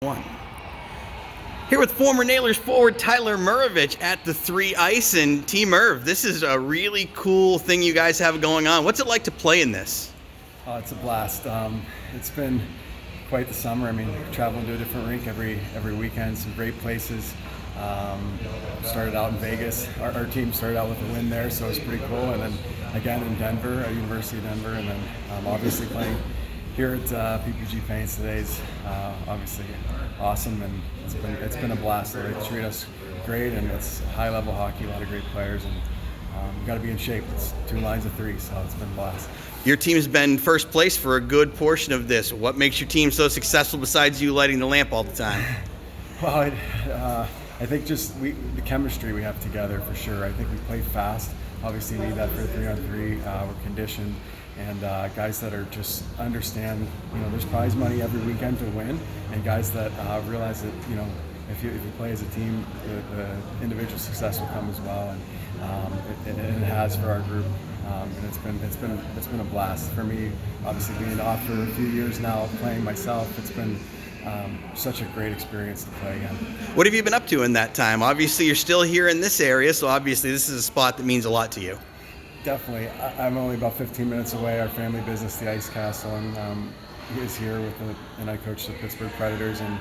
One. Here with former Nailers forward Tyler Murovich at the 3 ice, and Team Merv, this is a really cool thing you guys have going on. What's it like to play in this? Oh, it's a blast. It's been quite the summer. I mean, traveling to a different rink every weekend, some great places. Started out in Vegas. Our team started out with a win there, so it was pretty cool. And then again in Denver, at University of Denver, and then obviously playing here at PPG Paints today is obviously awesome, and it's been a blast. They treat us great, and it's high level hockey, a lot of great players, and you got to be in shape. It's 2 lines of 3, so it's been a blast. Your team's been first place for a good portion of this. What makes your team so successful besides you lighting the lamp all the time? Well, I think just the chemistry we have together for sure. I think we play fast. Obviously, need that for 3-on-3. We're conditioned, and guys that are just understand. There's prize money every weekend to win, and guys that realize that if you play as a team, the individual success will come as well, and it has for our group. And it's been a blast for me. Obviously, being off for a few years now, playing myself, it's been such a great experience to play again. What have you been up to in that time? Obviously, you're still here in this area, so obviously this is a spot that means a lot to you. Definitely. I'm only about 15 minutes away. Our family business, the Ice Castle, and is here and I coach the Pittsburgh Predators and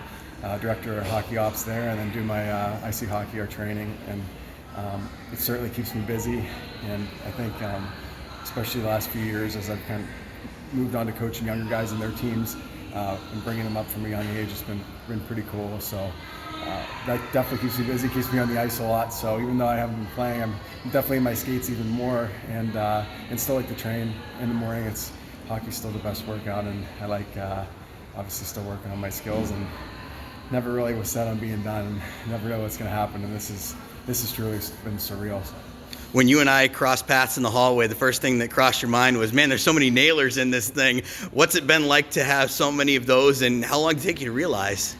director of hockey ops there, and then do my IC hockey, our training, and it certainly keeps me busy. And I think, especially the last few years, as I've kind of moved on to coaching younger guys and their teams, and bringing them up from a young age, it's been pretty cool. So that definitely keeps me busy, keeps me on the ice a lot. So even though I haven't been playing, I'm definitely in my skates even more, and still like to train in the morning. Hockey's still the best workout, and I like obviously still working on my skills, and never really was set on being done, and never know what's going to happen. And this has truly been surreal. When you and I crossed paths in the hallway, the first thing that crossed your mind was, man, there's so many Nailers in this thing. What's it been like to have so many of those, and how long did it take you to realize?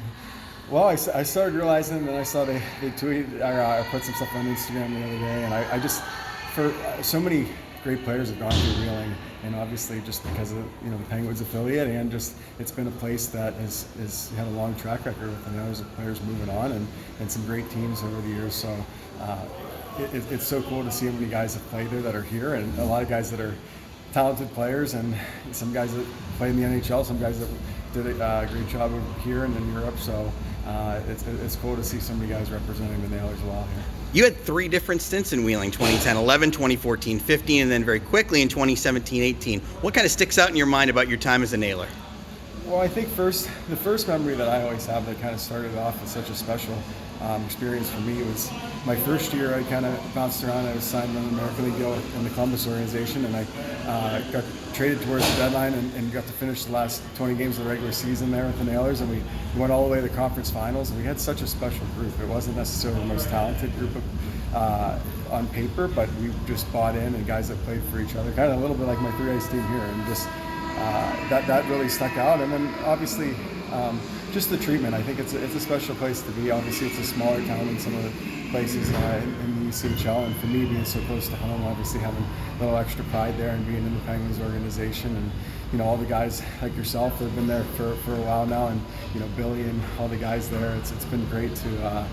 Well, I started realizing, and then I saw they tweeted or put some stuff on Instagram the other day, and I just, for so many great players have gone through Wheeling, and obviously just because of the Penguins affiliate, and just it's been a place that has had a long track record with the Nailers of players moving on, and some great teams over the years. So it's so cool to see how many guys have played there that are here, and a lot of guys that are talented players, and some guys that play in the NHL, some guys that did a great job here and in Europe. So it's cool to see so many guys representing the Nailers well here. You had 3 different stints in Wheeling, 2010-11, 2014-15, and then very quickly in 2017-18. What kind of sticks out in your mind about your time as a Nailer? Well, I think the first memory that I always have that kind of started off as such a special experience for me was my first year. I kind of bounced around. I was signed on the American League deal in the Columbus organization, and I got traded towards the deadline and got to finish the last 20 games of the regular season there with the Nailers, and we went all the way to the conference finals, and we had such a special group. It wasn't necessarily the most talented group on paper, but we just bought in, and guys that played for each other, kind of a little bit like my 3 ice team here, and just that really stuck out. And then obviously just the treatment. I think it's a special place to be. Obviously it's a smaller town than some of the places in the ECHL, and for me being so close to home, obviously having a little extra pride there and being in the Penguins organization, and all the guys like yourself that have been there for a while now, and Billy and all the guys there, it's been great to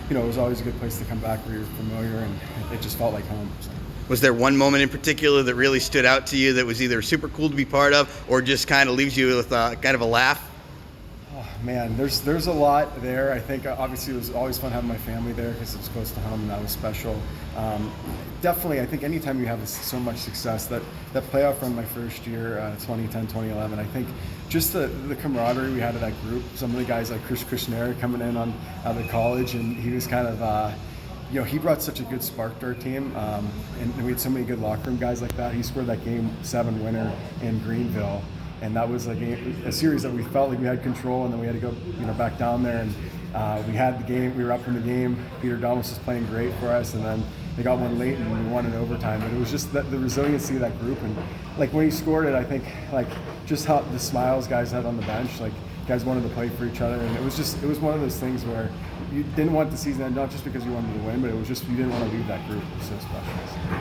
it was always a good place to come back where you're familiar, and it just felt like home. So. Was there one moment in particular that really stood out to you that was either super cool to be part of or just kind of leaves you with kind of a laugh? Oh, man, there's a lot there. I think obviously it was always fun having my family there because it was close to home, and that was special. Definitely, I think anytime you have so much success, that playoff run my first year, 2010, 2011, I think just the camaraderie we had of that group. Some of the guys like Chris Kushner coming in out of college, and he was kind of he brought such a good spark to our team, and we had so many good locker room guys like that. He scored that Game 7 winner in Greenville, and that was a series that we felt like we had control, and then we had to go back down there, and we had the game. We were up in the game. Peter Domus was playing great for us, and then they got one late, and we won in overtime. But it was just the resiliency of that group, and like when he scored it, I think like just how the smiles guys had on the bench, like guys wanted to play for each other, and it was one of those things where you didn't want the season to end, not just because you wanted to win, but it was just you didn't want to leave that group. It was so special.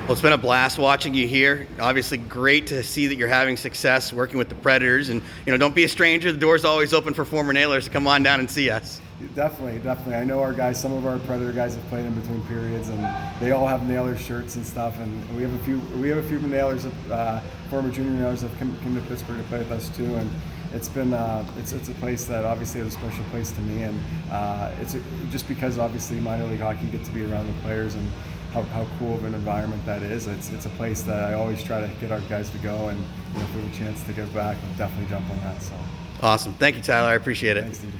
Well, it's been a blast watching you here. Obviously, great to see that you're having success working with the Predators. And, don't be a stranger. The door's always open for former Nailers to come on down and see us. Definitely. I know our guys, some of our Predator guys have played in between periods, and they all have Nailer shirts and stuff. And we have a few Nailers, former junior Nailers that have come to Pittsburgh to play with us too. And it's been it's a place that obviously is a special place to me, and just because obviously minor league hockey, you get to be around the players and how cool of an environment that is. It's a place that I always try to get our guys to go, and if we have a chance to give back, we'll definitely jump on that. So awesome. Thank you, Tyler. I appreciate it. Thanks, DJ.